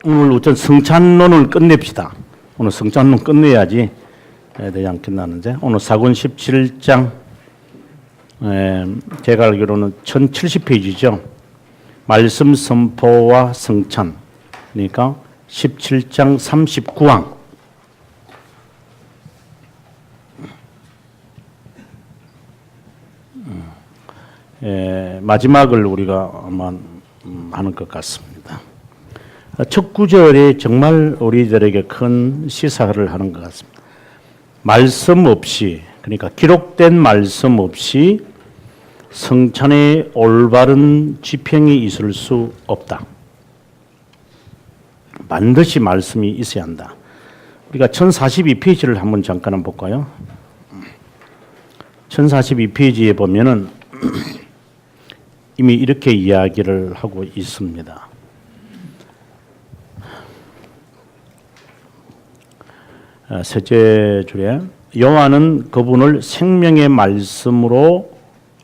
오늘 우선 성찬론을 끝냅시다. 오늘 성찬론 끝내야지 대장 끝나는데 오늘 사권 17장 제가 알기로는 1070페이지죠. 말씀 선포와 성찬 그러니까 17장 39항 마지막을 우리가 아마 하는 것 같습니다. 첫 구절이 정말 우리들에게 큰 시사를 하는 것 같습니다. 말씀 없이 그러니까 기록된 말씀 없이 성찬의 올바른 집행이 있을 수 없다. 반드시 말씀이 있어야 한다. 우리가 1042페이지를 한번 잠깐 볼까요? 1042페이지에 보면은 이미 이렇게 이야기를 하고 있습니다. 셋째 줄에 여호와는 그분을 생명의 말씀으로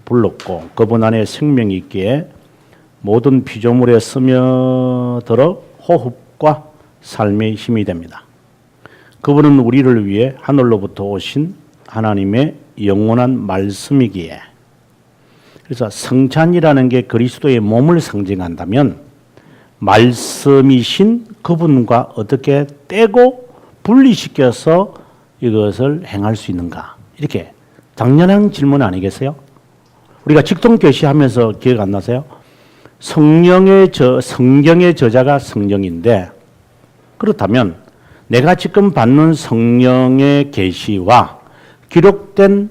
불렀고 그분 안에 생명이 있기에 모든 피조물에 스며들어 호흡과 삶의 힘이 됩니다. 그분은 우리를 위해 하늘로부터 오신 하나님의 영원한 말씀이기에 그래서 성찬이라는 게 그리스도의 몸을 상징한다면 말씀이신 그분과 어떻게 떼고 분리시켜서 이것을 행할 수 있는가? 이렇게 당연한 질문 아니겠어요? 우리가 직통교시하면서 기억 안 나세요? 성경의 저자가 성령인데 그렇다면 내가 지금 받는 성령의 계시와 기록된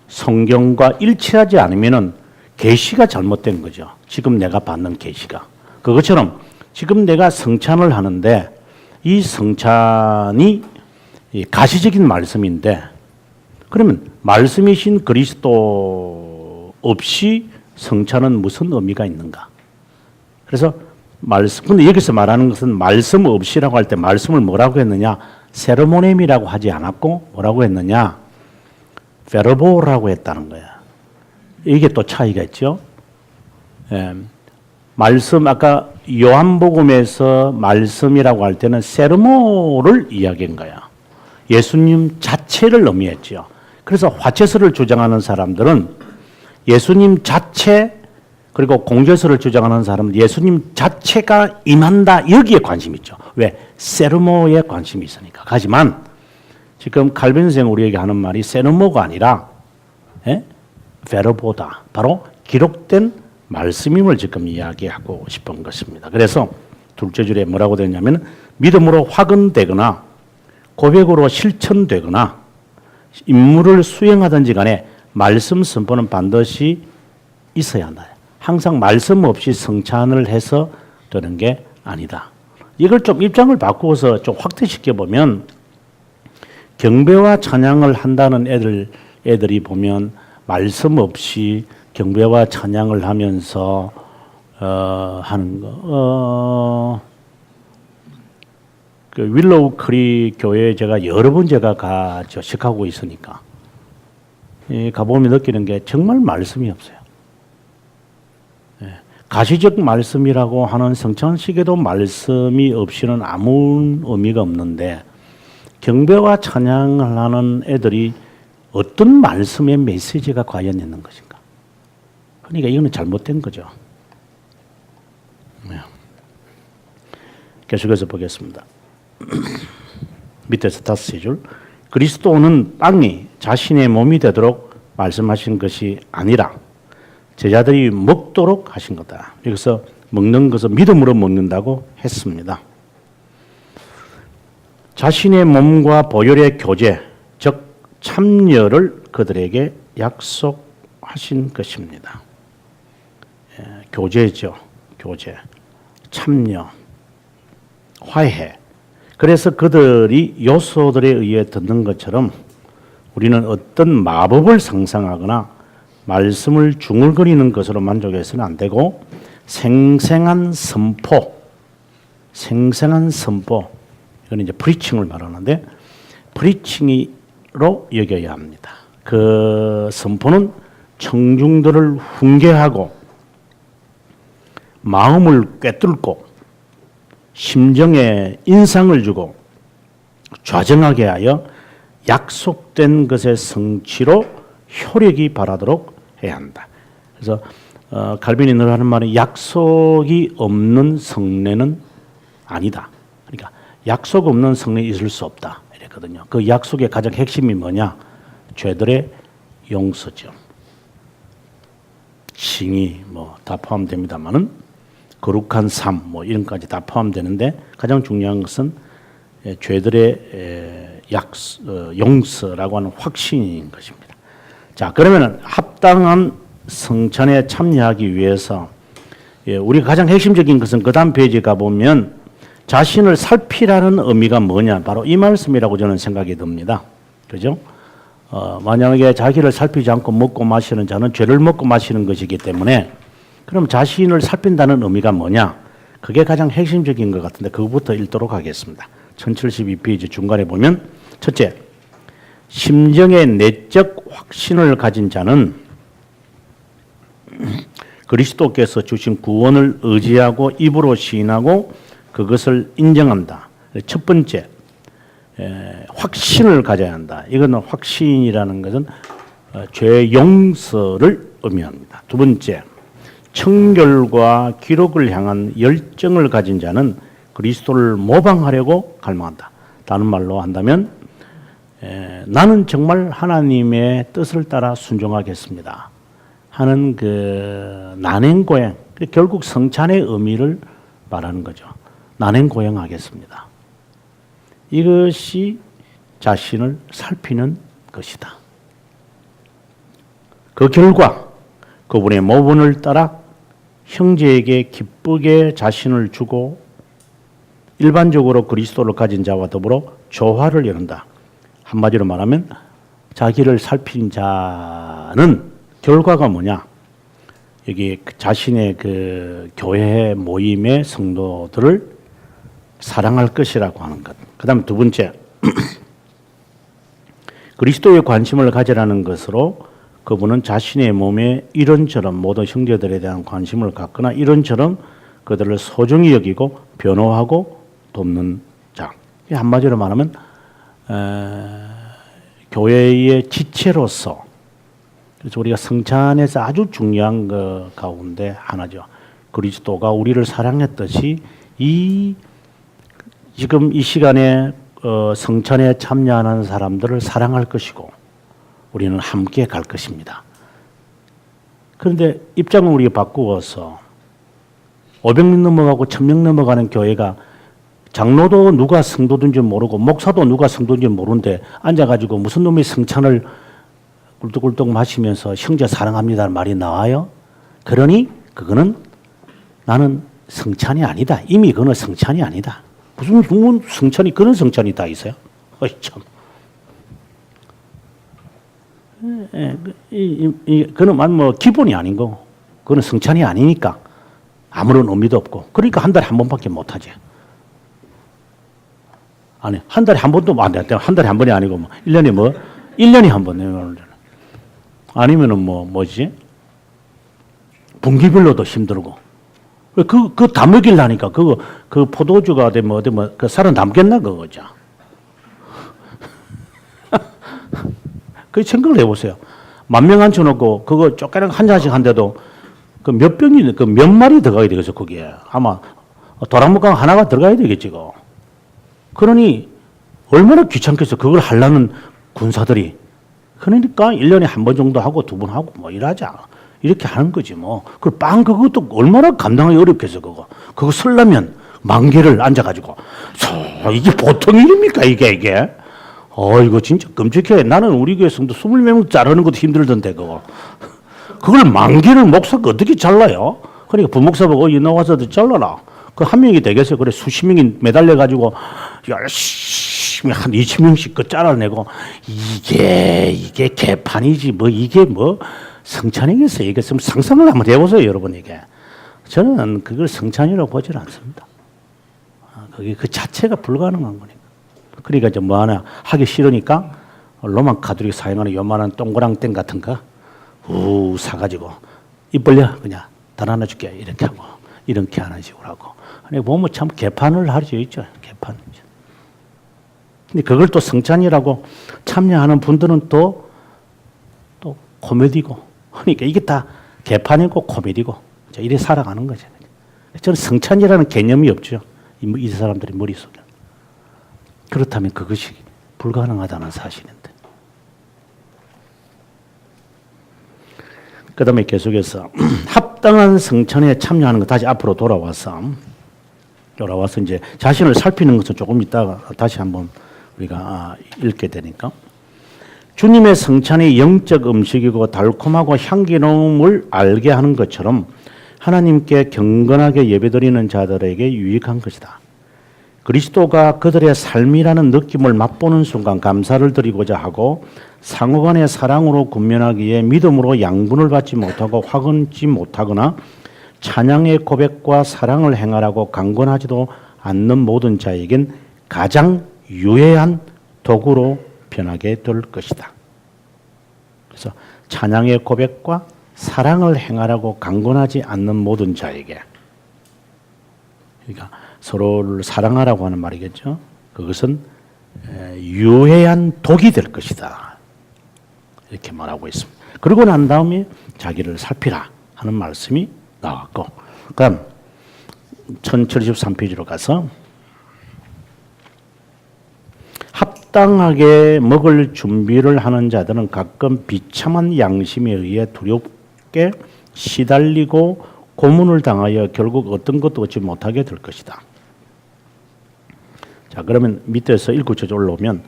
성경과 일치하지 않으면은 계시가 잘못된 거죠. 지금 내가 받는 계시가. 그것처럼 지금 내가 성찬을 하는데 이 성찬이 가시적인 말씀인데 그러면 말씀이신 그리스도 없이 성찬은 무슨 의미가 있는가? 그래서 근데 여기서 말하는 것은 말씀 없이라고 할 때 말씀을 뭐라고 했느냐? 세르모넴이라고 하지 않았고 뭐라고 했느냐? 페르보라고 했다는 거야. 이게 또 차이가 있죠. 말씀 아까 요한복음에서 말씀이라고 할 때는 세르모를 이야기한 거야. 예수님 자체를 의미했죠. 그래서 화채설을 주장하는 사람들은 예수님 자체 그리고 공제설을 주장하는 사람은 예수님 자체가 임한다 여기에 관심이 있죠. 왜? 세르모에 관심이 있으니까. 하지만 지금 칼빈 선생 우리에게 하는 말이 세르모가 아니라 베르보다 바로 기록된 말씀임을 지금 이야기하고 싶은 것입니다. 그래서 둘째 줄에 뭐라고 되냐면 믿음으로 확언되거나 고백으로 실천되거나 임무를 수행하든지 간에 말씀 선포는 반드시 있어야 한다. 항상 말씀 없이 성찬을 해서 되는 게 아니다. 이걸 좀 입장을 바꾸어서 좀 확대시켜 보면 경배와 찬양을 한다는 애들이 보면 말씀 없이 경배와 찬양을 하면서 하는 거. 그 윌로우 크릭 교회에 제가 여러 번 가죠. 시카고 있으니까. 가보면 느끼는 게 정말 말씀이 없어요. 가시적 말씀이라고 하는 성찬식에도 말씀이 없이는 아무 의미가 없는데 경배와 찬양을 하는 애들이 어떤 말씀의 메시지가 과연 있는 것인가? 그러니까 이거는 잘못된 거죠. 계속해서 보겠습니다. 밑에서 5줄. 그리스도는 빵이 자신의 몸이 되도록 말씀하신 것이 아니라 제자들이 먹도록 하신 거다. 여기서 먹는 것은 믿음으로 먹는다고 했습니다. 자신의 몸과 보혈의 교제, 즉 참여를 그들에게 약속하신 것입니다. 교제죠. 교제, 참여, 화해. 그래서 그들이 요소들에 의해 듣는 것처럼 우리는 어떤 마법을 상상하거나 말씀을 중얼거리는 것으로 만족해서는 안 되고 생생한 선포, 이건 이제 프리칭을 말하는데 프리칭으로 여겨야 합니다. 그 선포는 청중들을 훈계하고 마음을 꿰뚫고 심정에 인상을 주고 좌정하게 하여 약속된 것의 성취로 효력이 발하도록 해야 한다. 그래서 칼빈이 늘 하는 말은 약속이 없는 성례는 아니다. 그러니까 약속 없는 성례 있을 수 없다 이랬거든요. 그 약속의 가장 핵심이 뭐냐? 죄들의 용서죠. 칭의 뭐 다 포함됩니다만은 거룩한 삶 뭐 이런까지 다 포함되는데 가장 중요한 것은 죄들의 용서라고 하는 확신인 것입니다. 자, 그러면은 합당한 성찬에 참여하기 위해서 우리가 가장 핵심적인 것은 그 다음 페이지에 가보면 자신을 살피라는 의미가 뭐냐? 바로 이 말씀이라고 저는 생각이 듭니다. 그죠? 만약에 자기를 살피지 않고 먹고 마시는 자는 죄를 먹고 마시는 것이기 때문에 그럼 자신을 살핀다는 의미가 뭐냐? 그게 가장 핵심적인 것 같은데 그것부터 읽도록 하겠습니다. 1072페이지 중간에 보면 첫째, 심정의 내적 확신을 가진 자는 그리스도께서 주신 구원을 의지하고 입으로 시인하고 그것을 인정한다. 첫 번째, 확신을 가져야 한다. 이거는 확신이라는 것은 죄 용서를 의미합니다. 두 번째, 청결과 기록을 향한 열정을 가진 자는 그리스도를 모방하려고 갈망한다. 다른 말로 한다면 나는 정말 하나님의 뜻을 따라 순종하겠습니다 하는 그 난행고행, 결국 성찬의 의미를 말하는 거죠. 난행고행하겠습니다. 이것이 자신을 살피는 것이다. 그 결과 그분의 모본을 따라 형제에게 기쁘게 자신을 주고 일반적으로 그리스도를 가진 자와 더불어 조화를 이룬다. 한마디로 말하면 자기를 살핀 자는 결과가 뭐냐? 여기 자신의 그 교회 모임의 성도들을 사랑할 것이라고 하는 것. 그 다음에 두 번째, 그리스도의 관심을 가지라는 것으로 그분은 자신의 몸에 이런저런 모든 형제들에 대한 관심을 갖거나 이런저런 그들을 소중히 여기고 변호하고 돕는 자. 한마디로 말하면 교회의 지체로서, 그래서 우리가 성찬에서 아주 중요한 것 가운데 하나죠. 그리스도가 우리를 사랑했듯이 지금 이 시간에 성찬에 참여하는 사람들을 사랑할 것이고 우리는 함께 갈 것입니다. 그런데 입장을 우리가 바꾸어서 500명 넘어가고 1000명 넘어가는 교회가 장로도 누가 성도든지 모르고 목사도 누가 성도인지 모르는데 앉아가지고 무슨 놈이 성찬을 꿀떡꿀떡 마시면서 형제 사랑합니다는 말이 나와요? 그러니 그거는 나는 성찬이 아니다. 이미 그거는 성찬이 아니다. 무슨 성찬이 그런 성찬이 다 있어요? 어이 참. 그는 뭐 기본이 아닌 거. 그거는 성찬이 아니니까 아무런 의미도 없고. 그러니까 한 달에 한 번밖에 못 하지. 아니, 한 달에 한 번도 안 돼. 한 달에 한 번이 아니고 뭐 1년에 뭐 1년에 한 번. 아니면은 뭐지? 분기별로도 힘들고. 그거 다 먹이려니까 그 포도주가 그 살은 남겠나 그거죠. 그 생각을 해보세요. 10,000명 앉혀놓고 그거 쪼까랑 한 잔씩 한데도 그 몇 병이 그 몇 마리 들어가야 되겠어 거기에. 아마 도랑묵강 하나가 들어가야 되겠지 그. 그러니 얼마나 귀찮겠어 그걸 하려는 군사들이. 그러니까 1년에 한 번 정도 하고 2번 하고 뭐 이러자. 이렇게 하는 거지 뭐. 그 빵 그것도 얼마나 감당하기 어렵겠어 그거. 그거 쓰려면 10,000개를 앉아가지고. 이게 보통 일입니까 이게. 이거 진짜 끔찍해. 나는 우리 교회 성도 20몇 명 자르는 것도 힘들던데 그거. 그걸 10,000개를 목사가 어떻게 잘라요? 그러니까 부목사 보고 이 나와서도 잘라라. 그 한 명이 되겠어요. 그래 수십 명이 매달려가지고 열심히 한 20명씩 그 잘라내고 이게 개판이지 뭐 이게 뭐 성찬이겠어요. 이게 좀 상상을 한번 해보세요 여러분 이게. 저는 그걸 성찬이라고 보질 않습니다. 그게 그 자체가 불가능한 거니까. 그러니까 이제 뭐 하나 하기 싫으니까 로만 가톨릭 사용하는 요만한 동그랑땡 같은 거 사가지고 입 벌려 그냥 단 하나 줄게 이렇게 하고 이렇게 하는 식으로 하고 아니, 보면 참 개판을 하죠, 있죠. 개판. 근데 그걸 또 성찬이라고 참여하는 분들은 또 코미디고. 그러니까 이게 다 개판이고 코미디고. 이래 살아가는 거죠. 저는 성찬이라는 개념이 없죠. 이 사람들의 머릿속에. 그렇다면 그것이 불가능하다는 사실인데. 그 다음에 계속해서 합당한 성찬에 참여하는 것, 다시 앞으로 돌아와서 이제 자신을 살피는 것은 조금 있다가 다시 한번 우리가 읽게 되니까, 주님의 성찬이 영적 음식이고 달콤하고 향기로움을 알게 하는 것처럼 하나님께 경건하게 예배드리는 자들에게 유익한 것이다. 그리스도가 그들의 삶이라는 느낌을 맛보는 순간 감사를 드리고자 하고 상호간의 사랑으로 군면하기에 믿음으로 양분을 받지 못하고 화근지 못하거나 찬양의 고백과 사랑을 행하라고 강권하지도 않는 모든 자에겐 가장 유해한 도구로 변하게 될 것이다. 그래서 찬양의 고백과 사랑을 행하라고 강권하지 않는 모든 자에게, 그러니까 서로를 사랑하라고 하는 말이겠죠. 그것은 유해한 독이 될 것이다. 이렇게 말하고 있습니다. 그러고 난 다음에 자기를 살피라 하는 말씀이 나왔고, 그럼 1073페이지로 가서 합당하게 먹을 준비를 하는 자들은 가끔 비참한 양심에 의해 두렵게 시달리고 고문을 당하여 결국 어떤 것도 얻지 못하게 될 것이다. 자, 그러면 밑에서 1구절 올라오면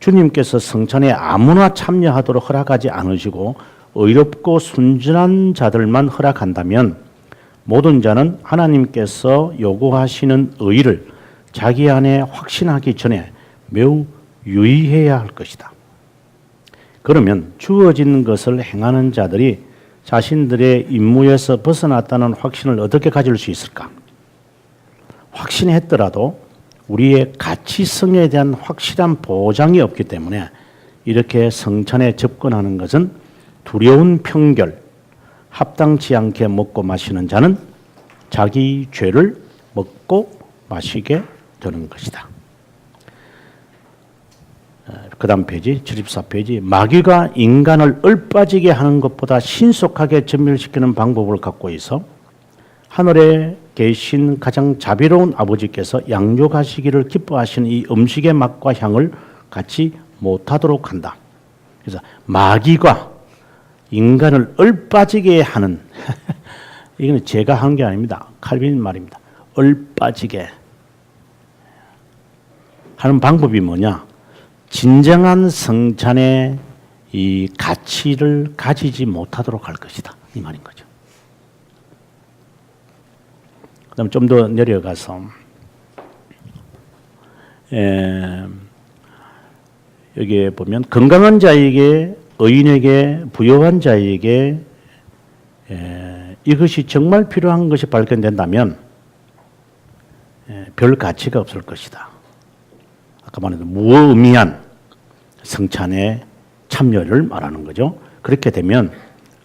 주님께서 성찬에 아무나 참여하도록 허락하지 않으시고 의롭고 순전한 자들만 허락한다면 모든 자는 하나님께서 요구하시는 의를 자기 안에 확신하기 전에 매우 유의해야 할 것이다. 그러면 주어진 것을 행하는 자들이 자신들의 임무에서 벗어났다는 확신을 어떻게 가질 수 있을까? 확신했더라도 우리의 가치성에 대한 확실한 보장이 없기 때문에 이렇게 성찬에 접근하는 것은 두려운 편결, 합당치 않게 먹고 마시는 자는 자기 죄를 먹고 마시게 되는 것이다. 그 다음 페이지, 74페이지. 마귀가 인간을 얼빠지게 하는 것보다 신속하게 전멸시키는 방법을 갖고 있어 하늘에 계신 가장 자비로운 아버지께서 양육하시기를 기뻐하시는 이 음식의 맛과 향을 갖지 못하도록 한다. 그래서 마귀가 인간을 얼빠지게 하는 이건 제가 한 게 아닙니다. 칼빈 말입니다. 얼빠지게 하는 방법이 뭐냐? 진정한 성찬의 이 가치를 가지지 못하도록 할 것이다. 이 말인 거죠. 그 다음 좀 더 내려가서 여기에 보면 건강한 자에게, 의인에게, 부유한 자에게 이것이 정말 필요한 것이 발견된다면 별 가치가 없을 것이다. 아까 말했던 무의미한 성찬의 참여를 말하는 거죠. 그렇게 되면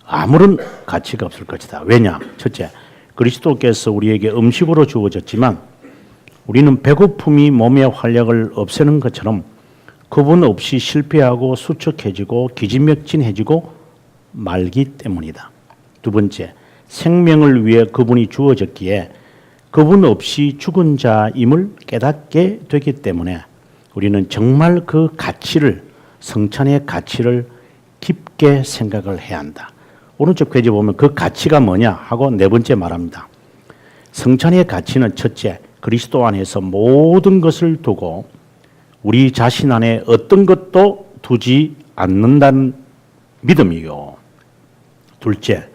아무런 가치가 없을 것이다. 왜냐? 첫째, 그리스도께서 우리에게 음식으로 주어졌지만 우리는 배고픔이 몸의 활력을 없애는 것처럼 그분 없이 실패하고 수척해지고 기진맥진해지고 말기 때문이다. 두 번째, 생명을 위해 그분이 주어졌기에 그분 없이 죽은 자임을 깨닫게 되기 때문에 우리는 정말 그 가치를, 성찬의 가치를 깊게 생각을 해야 한다. 오른쪽 페이지 보면 그 가치가 뭐냐 하고 네 번째 말합니다. 성찬의 가치는 첫째, 그리스도 안에서 모든 것을 두고 우리 자신 안에 어떤 것도 두지 않는다는 믿음이요. 둘째,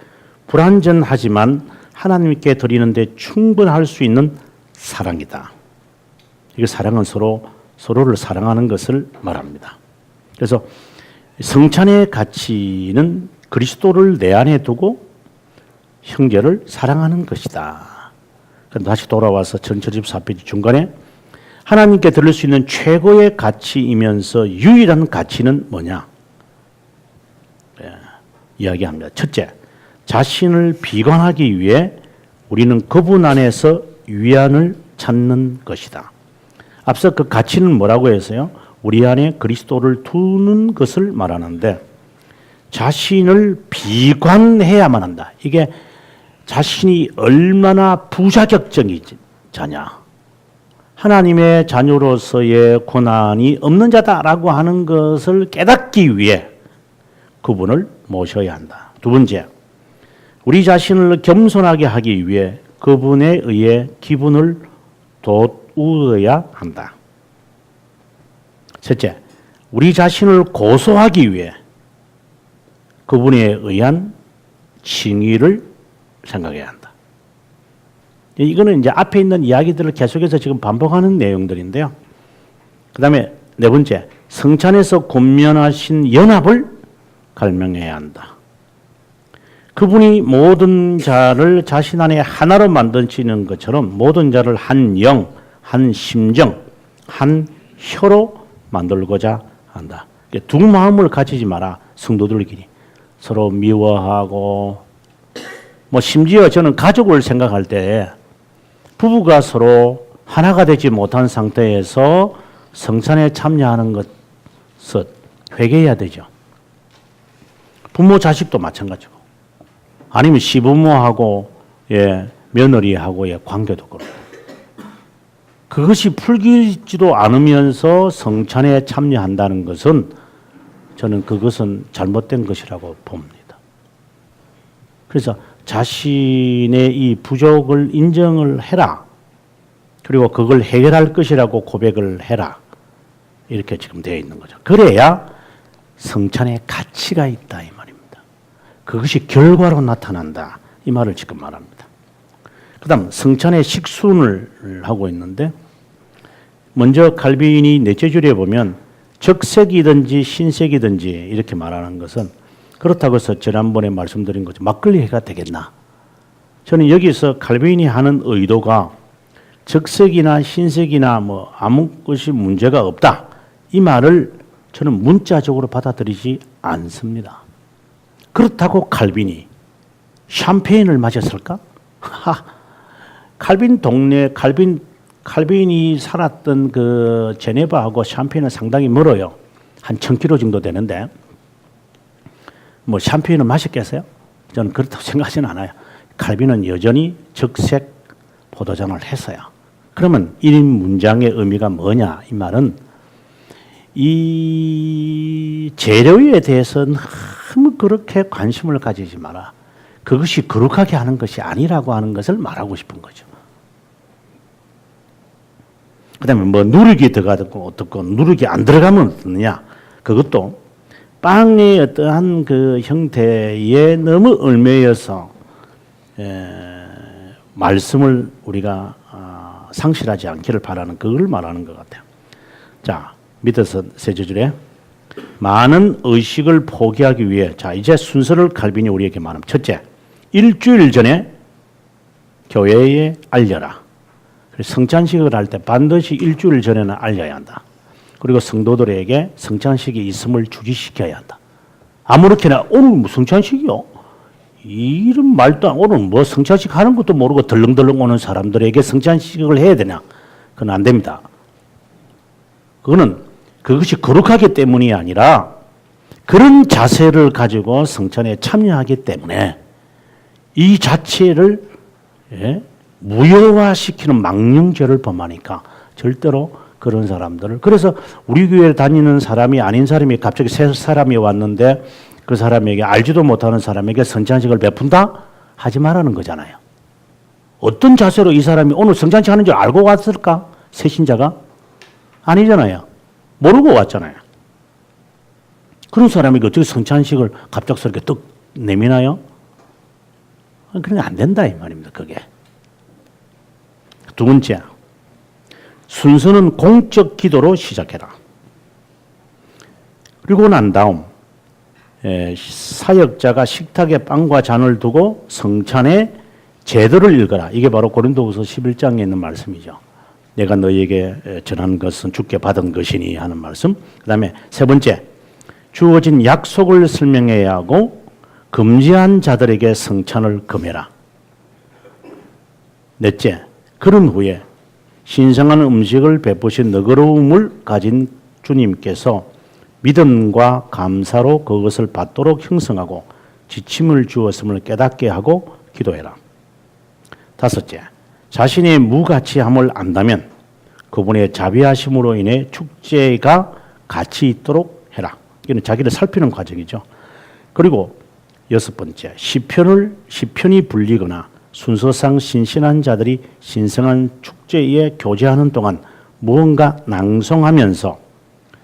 불완전하지만 하나님께 드리는데 충분할 수 있는 사랑이다. 이 사랑은 서로를 사랑하는 것을 말합니다. 그래서 성찬의 가치는 그리스도를 내 안에 두고 형제를 사랑하는 것이다. 다시 돌아와서 1074페이지 중간에 하나님께 드릴 수 있는 최고의 가치이면서 유일한 가치는 뭐냐? 이야기합니다. 첫째, 자신을 비관하기 위해 우리는 그분 안에서 위안을 찾는 것이다. 앞서 그 가치는 뭐라고 했어요? 우리 안에 그리스도를 두는 것을 말하는데 자신을 비관해야만 한다. 이게 자신이 얼마나 부자격적인 자냐. 하나님의 자녀로서의 고난이 없는 자다라고 하는 것을 깨닫기 위해 그분을 모셔야 한다. 두 번째, 우리 자신을 겸손하게 하기 위해 그분에 의해 기분을 돋우어야 한다. 셋째, 우리 자신을 고소하기 위해 그분에 의한 칭의를 생각해야 한다. 이거는 이제 앞에 있는 이야기들을 계속해서 지금 반복하는 내용들인데요. 그 다음에 네 번째, 성찬에서 권면하신 연합을 갈명해야 한다. 그분이 모든 자를 자신 안에 하나로 만드시는 것처럼 모든 자를 한 영, 한 심정, 한 혀로 만들고자 한다. 두 마음을 가지지 마라. 성도들끼리 서로 미워하고 뭐 심지어 저는 가족을 생각할 때 부부가 서로 하나가 되지 못한 상태에서 성찬에 참여하는 것을 회개해야 되죠. 부모 자식도 마찬가지고 아니면 시부모하고 며느리하고의 관계도 그렇고 그것이 풀리지도 않으면서 성찬에 참여한다는 것은 저는 그것은 잘못된 것이라고 봅니다. 그래서 자신의 이 부족을 인정을 해라. 그리고 그걸 해결할 것이라고 고백을 해라. 이렇게 지금 되어 있는 거죠. 그래야 성찬에 가치가 있다 이 말입니다. 그것이 결과로 나타난다. 이 말을 지금 말합니다. 그 다음 성찬의 식순을 하고 있는데 먼저 칼빈이 넷째 줄에 보면 적색이든지 흰색이든지 이렇게 말하는 것은 그렇다고 해서 지난번에 말씀드린 것처럼 막걸리 해가 되겠나? 저는 여기서 칼빈이 하는 의도가 적색이나 흰색이나 뭐 아무 것이 문제가 없다. 이 말을 저는 문자적으로 받아들이지 않습니다. 그렇다고 칼빈이 샴페인을 마셨을까? 칼빈 동네 칼빈이 살았던 그 제네바하고 샴페인은 상당히 멀어요. 한 1000km 정도 되는데 뭐 샴페인을 마셨겠어요? 저는 그렇다고 생각하지는 않아요. 칼빈은 여전히 적색 포도잔을 했어요. 그러면 1인 문장의 의미가 뭐냐? 이 말은 이 재료에 대해서는 너무 그렇게 관심을 가지지 마라. 그것이 거룩하게 하는 것이 아니라고 하는 것을 말하고 싶은 거죠. 그 다음에 뭐 누룩이 들어가고 어떻고 누룩이 안 들어가면 어떠느냐. 그것도 빵의 어떠한 그 형태에 너무 얽매여서 말씀을 우리가 상실하지 않기를 바라는 그걸 말하는 것 같아요. 자, 밑에서 셋째 줄에 많은 의식을 포기하기 위해 자 이제 순서를 칼빈이 우리에게 말합니다. 첫째, 일주일 전에 교회에 알려라. 성찬식을 할 때 반드시 일주일 전에는 알려야 한다. 그리고 성도들에게 성찬식이 있음을 주지시켜야 한다. 아무렇게나 오늘 무슨 성찬식이요? 이런 말도 안 오늘 뭐 성찬식 하는 것도 모르고 덜렁덜렁 오는 사람들에게 성찬식을 해야 되냐? 그건 안 됩니다. 그것이 거룩하기 때문이 아니라 그런 자세를 가지고 성찬에 참여하기 때문에 이 자체를 무효화시키는 망령죄를 범하니까 절대로 그런 사람들을 그래서 우리 교회에 다니는 사람이 아닌 사람이 갑자기 새 사람이 왔는데 그 사람에게 알지도 못하는 사람에게 성찬식을 베푼다? 하지 말라는 거잖아요. 어떤 자세로 이 사람이 오늘 성찬식 하는 줄 알고 왔을까? 새신자가? 아니잖아요. 모르고 왔잖아요. 그런 사람에게 어떻게 성찬식을 갑작스럽게 떡 내미나요? 그런 게 안 된다 이 말입니다. 그게. 두 번째, 순서는 공적 기도로 시작해라. 그리고 난 다음 사역자가 식탁에 빵과 잔을 두고 성찬의 제도를 읽어라. 이게 바로 고린도후서 11장에 있는 말씀이죠. 내가 너희에게 전한 것은 주께 받은 것이니 하는 말씀. 그 다음에 세 번째, 주어진 약속을 설명해야 하고 금지한 자들에게 성찬을 금해라. 넷째, 그런 후에 신성한 음식을 베푸신 너그러움을 가진 주님께서 믿음과 감사로 그것을 받도록 형성하고 지침을 주었음을 깨닫게 하고 기도해라. 다섯째, 자신의 무가치함을 안다면 그분의 자비하심으로 인해 축제가 가치 있도록 해라. 이는 자기를 살피는 과정이죠. 그리고 여섯 번째, 시편이 불리거나 순서상 신신한 자들이 신성한 축제에 교제하는 동안 무언가 낭송하면서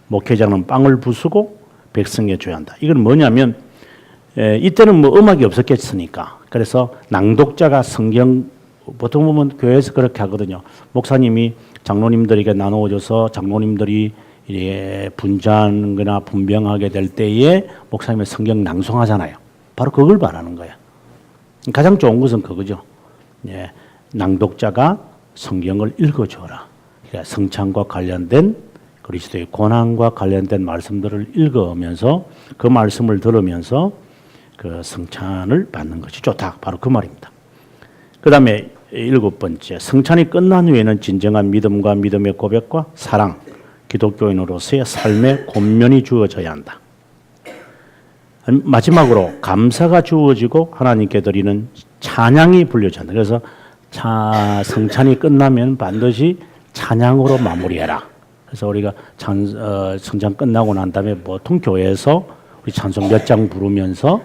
목회자는 빵을 부수고 백성에 줘야 한다. 이건 뭐냐면 이때는 뭐 음악이 없었겠으니까 그래서 낭독자가 성경 보통 보면 교회에서 그렇게 하거든요. 목사님이 장로님들에게 나누어줘서 장로님들이 분주하거나 분병하게 될 때에 목사님의 성경 낭송하잖아요. 바로 그걸 말하는 거예요. 가장 좋은 것은 그거죠. 예, 낭독자가 성경을 읽어줘라. 그러니까 성찬과 관련된 그리스도의 고난과 관련된 말씀들을 읽으면서 그 말씀을 들으면서 그 성찬을 받는 것이 좋다. 바로 그 말입니다. 그 다음에 일곱 번째, 성찬이 끝난 후에는 진정한 믿음과 믿음의 고백과 사랑, 기독교인으로서의 삶의 권면이 주어져야 한다. 마지막으로 감사가 주어지고 하나님께 드리는 찬양이 불려져야 한다. 그래서 성찬이 끝나면 반드시 찬양으로 마무리해라. 그래서 우리가 성찬 끝나고 난 다음에 보통 교회에서 우리 찬송 몇 장 부르면서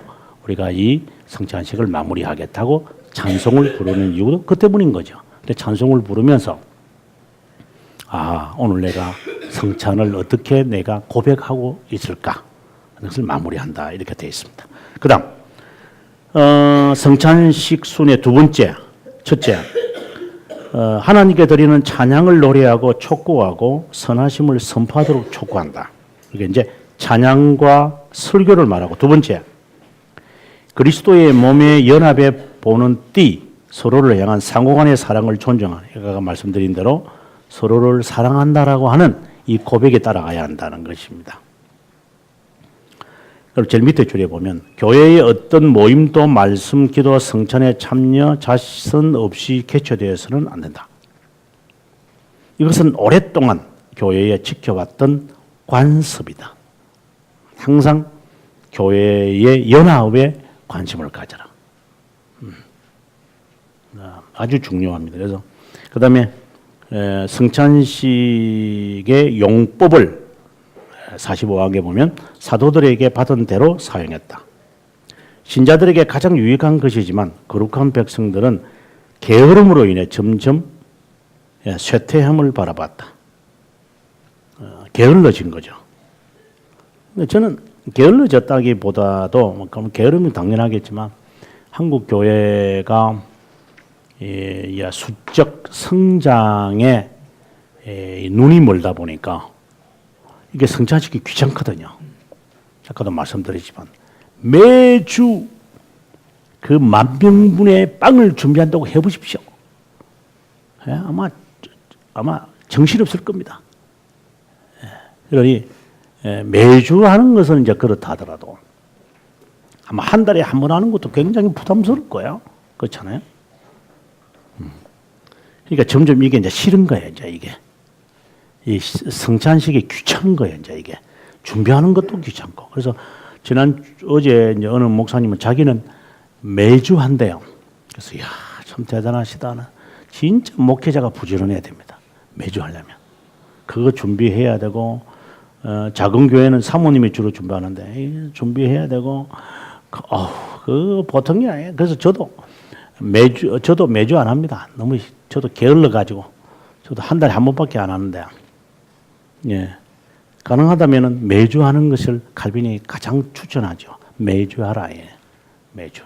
우리가 이 성찬식을 마무리하겠다고 찬송을 부르는 이유도 그 때문인 거죠. 근데 찬송을 부르면서 오늘 내가 성찬을 어떻게 내가 고백하고 있을까? 그것을 마무리한다. 이렇게 되어 있습니다. 그 다음 성찬식 순의 두 번째, 첫째, 하나님께 드리는 찬양을 노래하고 촉구하고 선하심을 선포하도록 촉구한다. 이게 이제 찬양과 설교를 말하고, 두 번째, 그리스도의 몸의 연합에 보는 띠, 서로를 향한 상호간의 사랑을 존중하는, 아까 말씀드린 대로 서로를 사랑한다라고 하는 이 고백에 따라가야 한다는 것입니다. 그리고 제일 밑에 줄에 보면 교회의 어떤 모임도 말씀, 기도, 성찬에 참여, 자선 없이 개최되어서는 안 된다. 이것은 오랫동안 교회에 지켜왔던 관습이다. 항상 교회의 연합에 관심을 가져라. 아주 중요합니다. 그래서 그 다음에 성찬식의 용법을 45항에 보면 사도들에게 받은 대로 사용했다. 신자들에게 가장 유익한 것이지만 거룩한 백성들은 게으름으로 인해 점점 쇠퇴함을 바라봤다. 게을러진 거죠. 저는 게을러졌다기보다도 게으름이 당연하겠지만 한국 교회가 수적 성장에 눈이 멀다 보니까 이게 성찬식이 귀찮거든요. 아까도 말씀드렸지만 매주 그 10,000명분의 빵을 준비한다고 해보십시오. 아마 정신없을 겁니다. 그러니 매주 하는 것은 이제 그렇다 하더라도 아마 한 달에 한 번 하는 것도 굉장히 부담스러울 거예요. 그렇잖아요. 그러니까 점점 이게 이제 싫은 거예요. 이제 이게. 이 성찬식이 귀찮은 거예요. 이제 이게. 준비하는 것도 귀찮고. 그래서 어제 이제 어느 목사님은 자기는 매주 한대요. 그래서 참 대단하시다. 진짜 목회자가 부지런해야 됩니다. 매주 하려면. 그거 준비해야 되고, 작은 교회는 사모님이 주로 준비하는데, 준비해야 되고, 그거 보통이 아니에요. 그래서 저도 매주 안 합니다. 너무 저도 게을러가지고, 저도 한 달에 한 번밖에 안 하는데, 가능하다면은 매주 하는 것을 칼빈이 가장 추천하죠. 매주 하라, 매주.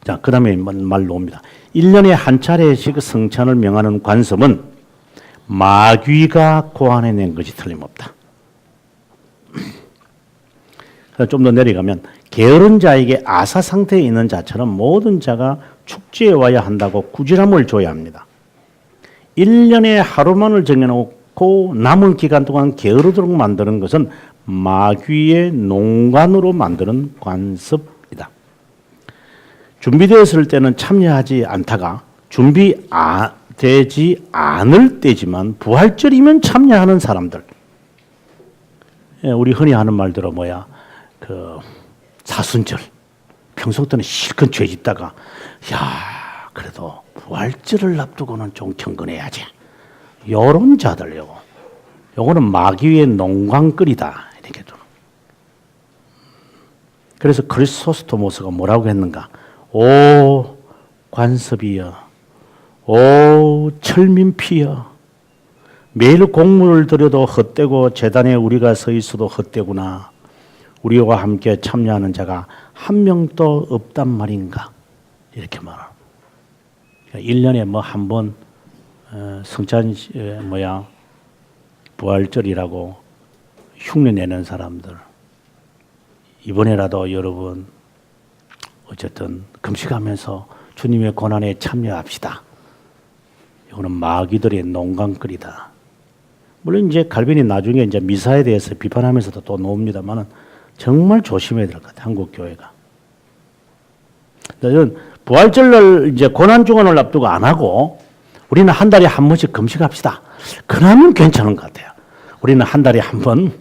자, 그 다음에 말로 옵니다. 1년에 한 차례씩 성찬을 명하는 관습은 마귀가 고안해낸 것이 틀림없다. 좀 더 내려가면 게으른 자에게 아사 상태에 있는 자처럼 모든 자가 축제에 와야 한다고 꾸지람을 줘야 합니다. 1년에 하루만을 정해놓고 남은 기간 동안 게으르도록 만드는 것은 마귀의 농간으로 만드는 관습이다. 준비되었을 때는 참여하지 않다가 준비되었을 되지 않을 때지만 부활절이면 참여하는 사람들. 우리 흔히 하는 말대로 사순절. 평소 때는 실컷 죄 짓다가 그래도 부활절을 앞두고는 좀 경건해야지. 요런 자들 요거는 마귀의 농광거리다. 이렇게 좀. 그래서 크리소스토모스가 뭐라고 했는가? 오 관습이여, 오 철민피여, 매일 공물을 들여도 헛되고 재단에 우리가 서 있어도 헛되구나. 우리와 함께 참여하는 자가 한 명도 없단 말인가? 이렇게 말합니다. 1년에 한 번 성찬 부활절이라고 흉내 내는 사람들. 이번에라도 여러분 어쨌든 금식하면서 주님의 고난에 참여합시다. 이거는 마귀들의 농간거리다. 물론 이제 칼빈이 나중에 이제 미사에 대해서 비판하면서도 또 나옵니다만은 정말 조심해야 될 것 같아요. 한국 교회가. 저는 부활절을 이제 고난 주간을 앞두고 안 하고 우리는 한 달에 한 번씩 금식합시다. 그러면 괜찮은 것 같아요. 우리는 한 달에 한 번,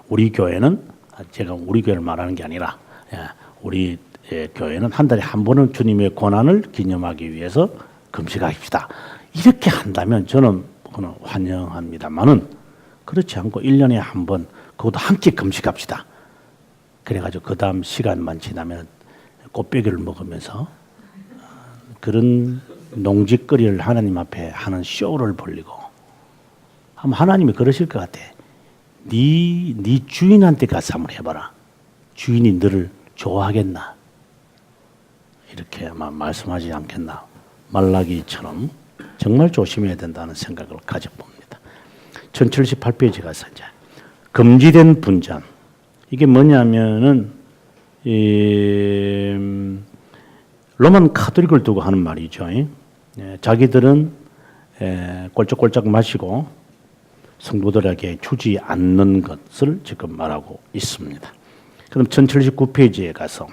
우리 교회는, 제가 우리 교회를 말하는 게 아니라, 우리 교회는 한 달에 한 번은 주님의 고난을 기념하기 위해서 금식합시다. 이렇게 한다면 저는 그건 환영합니다만은 그렇지 않고 1년에 한 번, 그것도 함께 금식합시다. 그래가지고 그 다음 시간만 지나면 꽃배기를 먹으면서 그런 농짓거리를 하나님 앞에 하는 쇼를 벌리고 하면 하나님이 그러실 것 같아. 네 주인한테 가서 한번 해봐라. 주인이 너를 좋아하겠나? 이렇게 아마 말씀하지 않겠나? 말라기처럼 정말 조심해야 된다는 생각을 가져봅니다. 1078페이지 가서 이제 금지된 분잔. 이게 뭐냐면은 로만 카톨릭을 두고 하는 말이죠. 자기들은 꼴짝꼴짝 마시고 성도들에게 주지 않는 것을 지금 말하고 있습니다. 그럼 1079페이지에 가서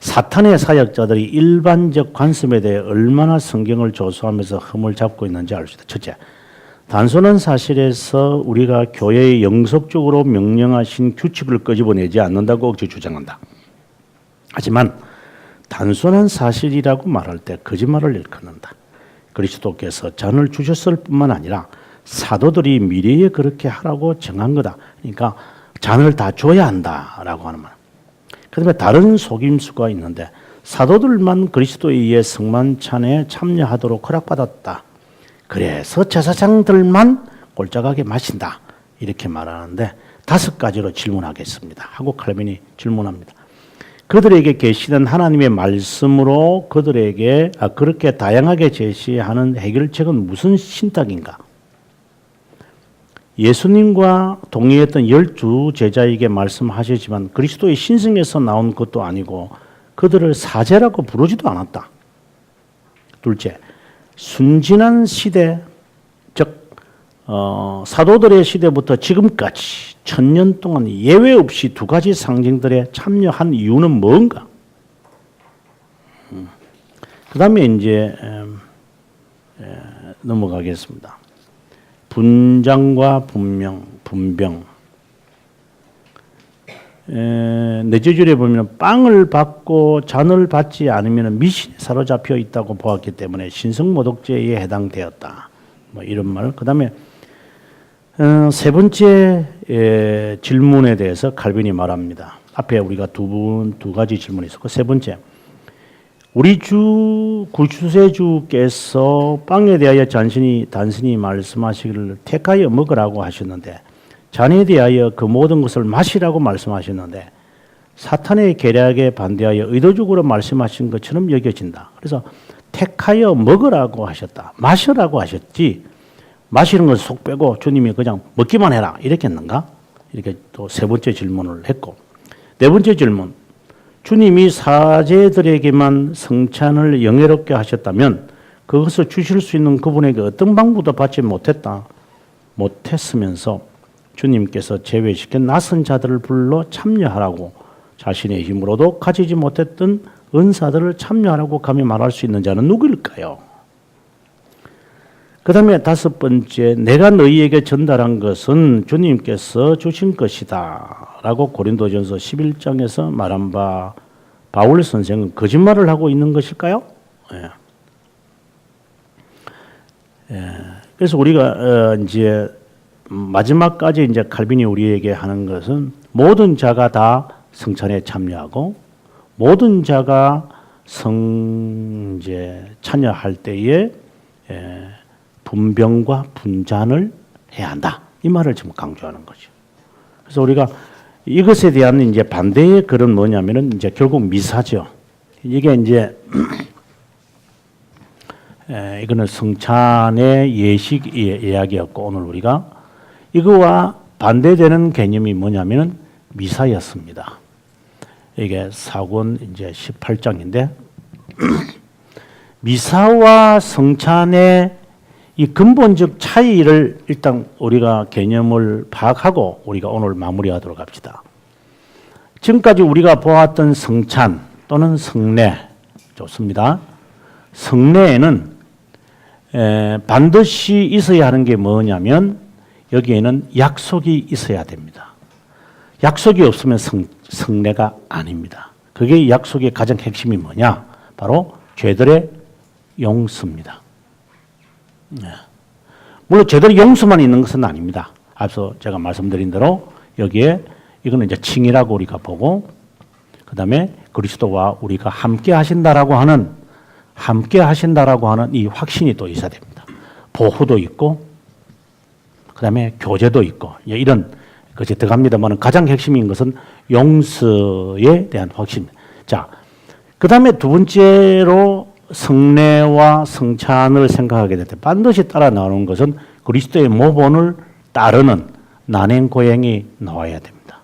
사탄의 사역자들이 일반적 관습에 대해 얼마나 성경을 조수하면서 흠을 잡고 있는지 알 수 있다. 첫째, 단순한 사실에서 우리가 교회에 영속적으로 명령하신 규칙을 끄집어내지 않는다고 억지 주장한다. 하지만 단순한 사실이라고 말할 때 거짓말을 일컫는다. 그리스도께서 잔을 주셨을 뿐만 아니라 사도들이 미래에 그렇게 하라고 정한 거다. 그러니까 잔을 다 줘야 한다라고 하는 말. 그다음에 다른 속임수가 있는데 사도들만 그리스도에 의해 성만찬에 참여하도록 허락받았다. 그래서 제사장들만 꼴짝하게 마신다. 이렇게 말하는데 5가지로 질문하겠습니다. 하고 칼빈이 질문합니다. 그들에게 계시는 하나님의 말씀으로 그들에게 그렇게 다양하게 제시하는 해결책은 무슨 신탁인가? 예수님과 동의했던 12 제자에게 말씀하시지만 그리스도의 신성에서 나온 것도 아니고 그들을 사제라고 부르지도 않았다. 둘째, 순진한 시대, 즉 사도들의 시대부터 지금까지 1000년 동안 예외 없이 2가지 상징들에 참여한 이유는 뭔가? 그 다음에 이제 넘어가겠습니다. 분장과 분병. 넷째 줄에 보면 빵을 받고 잔을 받지 않으면 미신에 사로잡혀 있다고 보았기 때문에 신성모독죄에 해당되었다. 이런 말. 그 다음에 세 번째 질문에 대해서 칼빈이 말합니다. 앞에 우리가 두 가지 질문이 있었고 세 번째, 우리 주 구주세주께서 빵에 대하여 단순히 말씀하시기를 택하여 먹으라고 하셨는데 잔에 대하여 그 모든 것을 마시라고 말씀하셨는데 사탄의 계략에 반대하여 의도적으로 말씀하신 것처럼 여겨진다. 그래서 택하여 먹으라고 하셨다. 마시라고 하셨지 마시는 걸 속 빼고 주님이 그냥 먹기만 해라 이렇게 했는가? 이렇게 또 세 번째 질문을 했고 네 번째 질문, 주님이 사제들에게만 성찬을 영예롭게 하셨다면 그것을 주실 수 있는 그분에게 어떤 방법도 받지 못했으면서 주님께서 제외시킨 낯선 자들을 불러 참여하라고 자신의 힘으로도 가지지 못했던 은사들을 참여하라고 감히 말할 수 있는 자는 누구일까요? 그 다음에 다섯 번째, 내가 너희에게 전달한 것은 주님께서 주신 것이다 라고 고린도전서 11장에서 말한 바 바울 선생은 거짓말을 하고 있는 것일까요? 예. 그래서 우리가 이제 마지막까지 이제 칼빈이 우리에게 하는 것은 모든 자가 다 성찬에 참여하고 모든 자가 이제 참여할 때에 분병과 분잔을 해야 한다. 이 말을 지금 강조하는 거죠. 그래서 우리가 이것에 대한 이제 반대의 글은 뭐냐면은 이제 결국 미사죠. 이게 이제 이거는 성찬의 예식 이야기였고 오늘 우리가 이거와 반대되는 개념이 뭐냐면은 미사였습니다. 이게 사권 이제 18장인데 미사와 성찬의 이 근본적 차이를 일단 우리가 개념을 파악하고 우리가 오늘 마무리하도록 합시다. 지금까지 우리가 보았던 성찬 또는 성례 좋습니다. 성례에는 반드시 있어야 하는 게 뭐냐면 여기에는 약속이 있어야 됩니다. 약속이 없으면 성례가 아닙니다. 그게 약속의 가장 핵심이 뭐냐? 바로 죄들의 용서입니다. 물론 죄들의 용서만 있는 것은 아닙니다. 앞서 제가 말씀드린 대로 여기에 이거는 이제 칭이라고 우리가 보고 그 다음에 그리스도와 우리가 함께 하신다라고 하는 이 확신이 또 있어야 됩니다. 보호도 있고 그 다음에 교제도 있고 이런 것이 들어갑니다만 가장 핵심인 것은 용서에 대한 확신. 자, 그 다음에 두 번째로 성례와 성찬을 생각하게 될 때 반드시 따라 나오는 것은 그리스도의 모본을 따르는 난행 고행이 나와야 됩니다.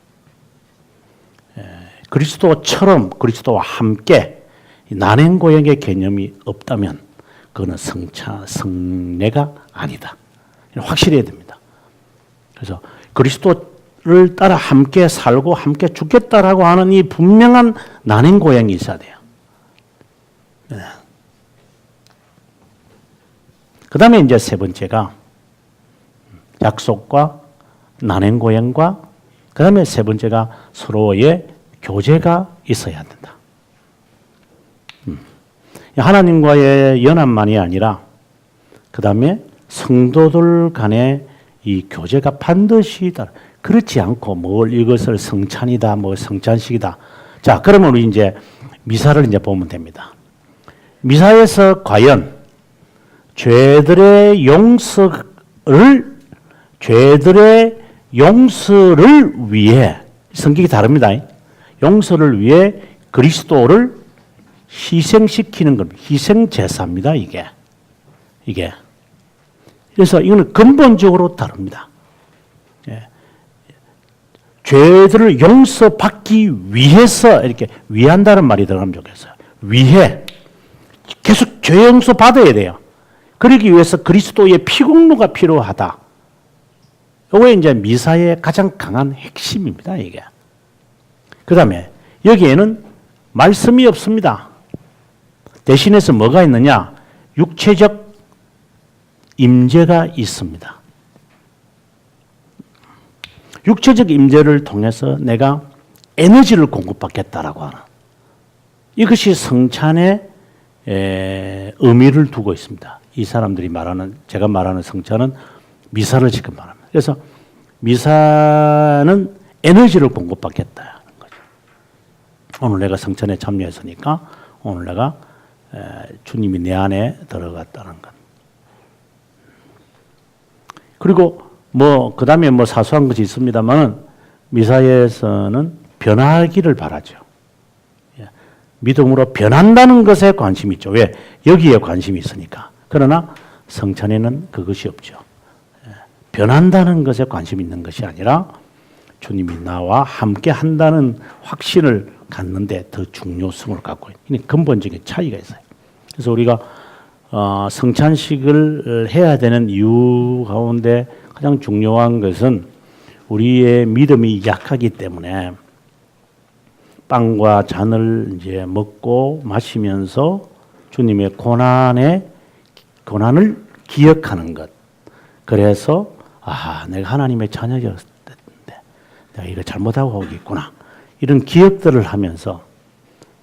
그리스도처럼 그리스도와 함께 난행 고행의 개념이 없다면 그거는 성례가 아니다. 확실해야 됩니다. 그래서 그리스도를 따라 함께 살고 함께 죽겠다라고 하는 이 분명한 난행 고행이 있어야 돼요. 그 다음에 이제 세 번째가 약속과 난행 고행과 그 다음에 세 번째가 서로의 교제가 있어야 된다. 하나님과의 연합만이 아니라 그 다음에 성도들 간의 이 교제가 반드시 있다. 그렇지 않고 뭘 이것을 성찬이다, 뭐 성찬식이다. 자, 그러면 우리 이제 미사를 이제 보면 됩니다. 미사에서 과연 죄들의 용서를 위해 성격이 다릅니다. 용서를 위해 그리스도를 희생시키는 겁니다. 희생 제사입니다. 이게. 그래서 이거는 근본적으로 다릅니다. 죄들을 용서받기 위해서 이렇게 위한다는 말이 들어가면 좋겠어요. 위해 계속 죄 용서 받아야 돼요. 그러기 위해서 그리스도의 피공로가 필요하다. 이게 이제 미사의 가장 강한 핵심입니다. 이게. 그 다음에 여기에는 말씀이 없습니다. 대신해서 뭐가 있느냐? 육체적 임재가 있습니다. 육체적 임재를 통해서 내가 에너지를 공급받겠다라고 하는 이것이 성찬의 의미를 두고 있습니다. 이 사람들이 제가 말하는 성찬은 미사를 지금 말합니다. 그래서 미사는 에너지를 공급받겠다는 거죠. 오늘 내가 성찬에 참여했으니까 오늘 내가 주님이 내 안에 들어갔다는 것. 그리고 그 다음에 사소한 것이 있습니다만은 미사에서는 변하기를 바라죠. 믿음으로 변한다는 것에 관심이 있죠. 왜? 여기에 관심이 있으니까. 그러나 성찬에는 그것이 없죠. 변한다는 것에 관심이 있는 것이 아니라 주님이 나와 함께 한다는 확신을 갖는데 더 중요성을 갖고 있는 근본적인 차이가 있어요. 그래서 우리가 성찬식을 해야 되는 이유 가운데 가장 중요한 것은 우리의 믿음이 약하기 때문에 빵과 잔을 이제 먹고 마시면서 주님의 고난을 기억하는 것. 그래서 내가 하나님의 자녀였는데 내가 이거 잘못하고 있구나. 이런 기억들을 하면서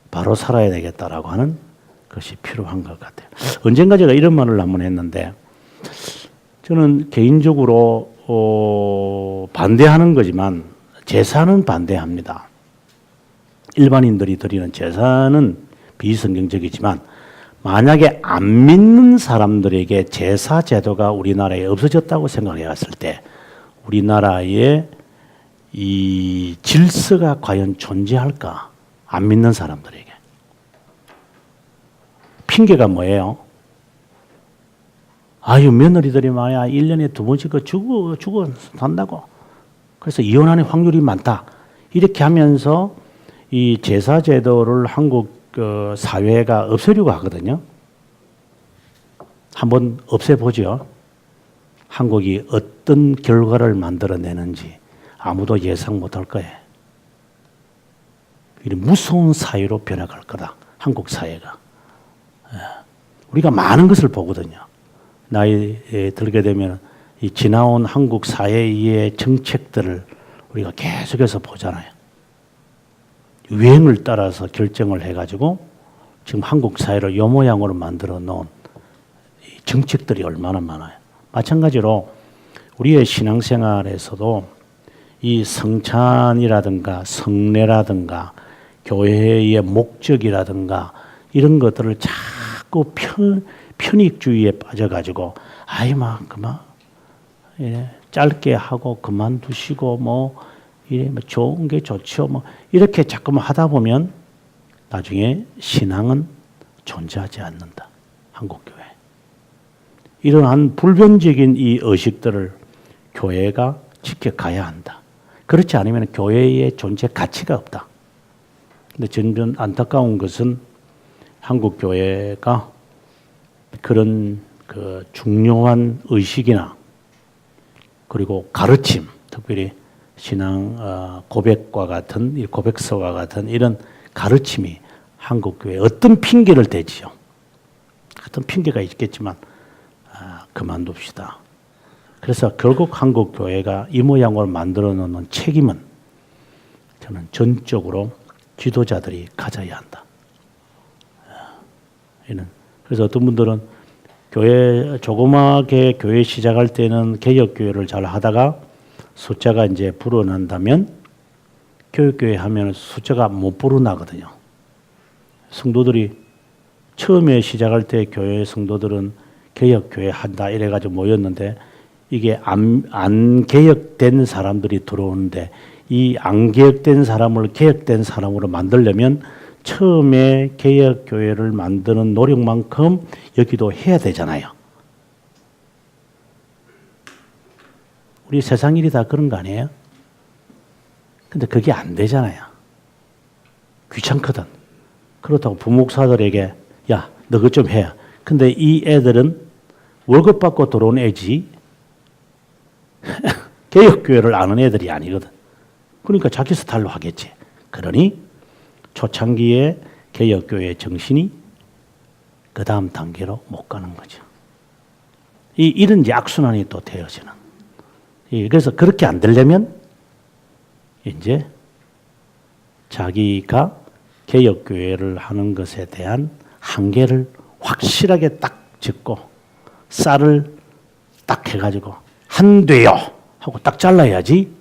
바로 살아야 되겠다라고 하는 것이 필요한 것 같아요. 언젠가 제가 이런 말을 한번 했는데 저는 개인적으로 반대하는 거지만 제사는 반대합니다. 일반인들이 드리는 제사는 비성경적이지만 만약에 안 믿는 사람들에게 제사 제도가 우리나라에 없어졌다고 생각해 봤을 때 우리나라의 이 질서가 과연 존재할까? 안 믿는 사람들에게. 핑계가 뭐예요? 며느리들이 말이야 1년에 2번씩 죽어 산다고. 그래서 이혼하는 확률이 많다. 이렇게 하면서 이 제사 제도를 한국 사회가 없애려고 하거든요. 한번 없애보죠. 한국이 어떤 결과를 만들어내는지 아무도 예상 못할 거예요. 이런 무서운 사회로 변해갈 거다. 한국 사회가. 우리가 많은 것을 보거든요. 나이에 들게 되면 이 지나온 한국 사회의 정책들을 우리가 계속해서 보잖아요. 유행을 따라서 결정을 해가지고 지금 한국 사회를 요 모양으로 만들어 놓은 정책들이 얼마나 많아요. 마찬가지로 우리의 신앙생활에서도 이 성찬이라든가 성례라든가 교회의 목적이라든가 이런 것들을 자꾸 편익주의에 빠져가지고 그만 짧게 하고 그만두시고 좋은 게 좋죠. 이렇게 자꾸만 하다 보면 나중에 신앙은 존재하지 않는다. 한국교회. 이러한 불변적인 이 의식들을 교회가 지켜가야 한다. 그렇지 않으면 교회의 존재 가치가 없다. 근데 점점 안타까운 것은 한국교회가 그런 중요한 의식이나 그리고 가르침, 특별히 신앙 고백과 같은 이 고백서와 같은 이런 가르침이 한국교회에 어떤 핑계를 대지요. 어떤 핑계가 있겠지만 그만둡시다. 그래서 결국 한국교회가 이 모양으로 만들어 놓는 책임은 저는 전적으로 지도자들이 가져야 한다. 그래서 어떤 분들은 조그맣게 교회 시작할 때는 개혁교회를 잘 하다가 숫자가 이제 불어난다면 교육교회 하면 숫자가 못 불어나거든요. 성도들이 처음에 시작할 때 교회 성도들은 개혁교회 한다 이래가지고 모였는데 이게 안 개혁된 사람들이 들어오는데 이 안 개혁된 사람을 개혁된 사람으로 만들려면 처음에 개혁교회를 만드는 노력만큼 여기도 해야 되잖아요. 우리 세상 일이 다 그런 거 아니에요? 근데 그게 안 되잖아요. 귀찮거든. 그렇다고 부목사들에게 야, 너 그것 좀 해. 근데 이 애들은 월급 받고 들어온 애지 개혁교회를 아는 애들이 아니거든. 그러니까 자기 스타일로 하겠지. 그러니 초창기에 개혁교회의 정신이 그 다음 단계로 못 가는 거죠. 이런 이제 악순환이 또 되어지는. 그래서 그렇게 안 되려면 이제 자기가 개혁교회를 하는 것에 대한 한계를 확실하게 딱 짚고 쌀을 딱 해가지고 한돼요 하고 딱 잘라야지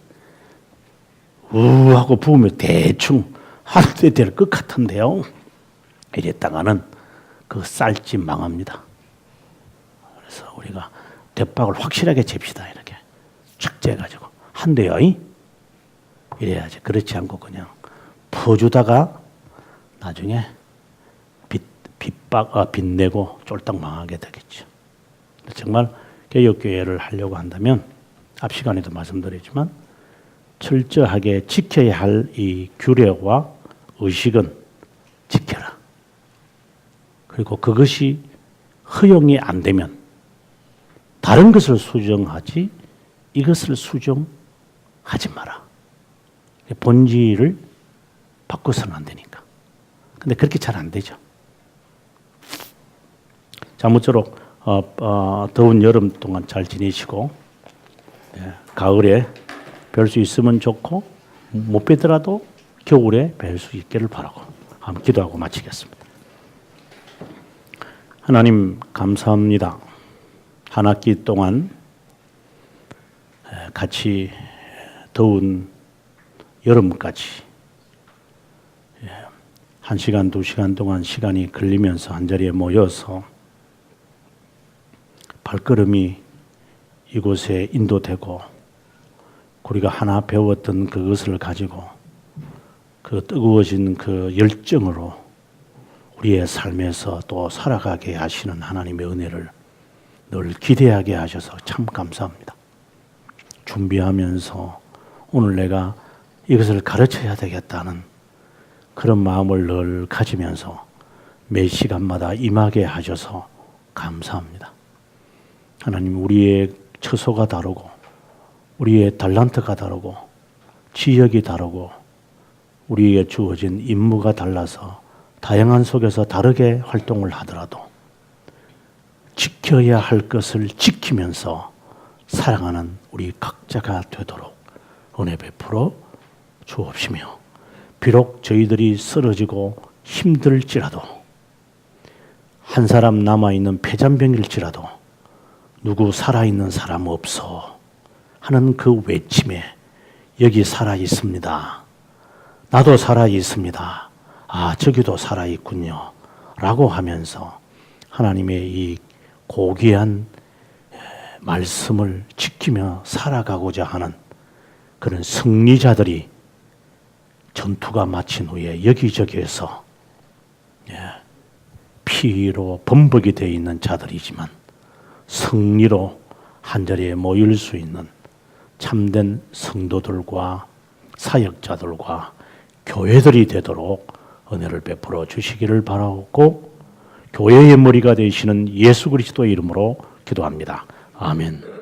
하고 부으면 대충 한돼 될 것 같은데요. 이랬다가는 그 쌀집 망합니다. 그래서 우리가 대박을 확실하게 잽시다. 이렇게 쫙 재가지고 한돼요. 이래야지. 그렇지 않고 그냥 퍼주다가 나중에 빚내고 쫄딱 망하게 되겠죠. 정말 개혁교회를 하려고 한다면 앞 시간에도 말씀드렸지만 철저하게 지켜야 할 이 규례와 의식은 지켜라. 그리고 그것이 허용이 안 되면 다른 것을 수정하지 이것을 수정하지 마라. 본질을 바꿔서는 안 되니까. 근데 그렇게 잘 안 되죠. 자, 모쪼록 더운 여름 동안 잘 지내시고 가을에 뵐 수 있으면 좋고 못 뵈더라도 겨울에 뵐 수 있기를 바라고 한번 기도하고 마치겠습니다. 하나님 감사합니다. 한 학기 동안 같이 더운 여름까지 1시간, 2시간 동안 시간이 걸리면서 한자리에 모여서 발걸음이 이곳에 인도되고 우리가 하나 배웠던 그것을 가지고 그 뜨거워진 그 열정으로 우리의 삶에서 또 살아가게 하시는 하나님의 은혜를 늘 기대하게 하셔서 참 감사합니다. 준비하면서 오늘 내가 이것을 가르쳐야 되겠다는 그런 마음을 늘 가지면서 매 시간마다 임하게 하셔서 감사합니다. 하나님, 우리의 처소가 다르고 우리의 달란트가 다르고 지역이 다르고 우리에게 주어진 임무가 달라서 다양한 속에서 다르게 활동을 하더라도 지켜야 할 것을 지키면서 사랑하는 우리 각자가 되도록 은혜 베풀어 주옵시며, 비록 저희들이 쓰러지고 힘들지라도 한 사람 남아있는 폐잔병일지라도 누구 살아있는 사람 없어 하는 그 외침에 여기 살아있습니다. 나도 살아있습니다. 아, 저기도 살아있군요. 라고 하면서 하나님의 이 고귀한 말씀을 지키며 살아가고자 하는 그런 승리자들이 전투가 마친 후에 여기저기에서 피로 범벅이 되어 있는 자들이지만 승리로 한자리에 모일 수 있는 참된 성도들과 사역자들과 교회들이 되도록 은혜를 베풀어 주시기를 바라고 교회의 머리가 되시는 예수 그리스도의 이름으로 기도합니다. 아멘.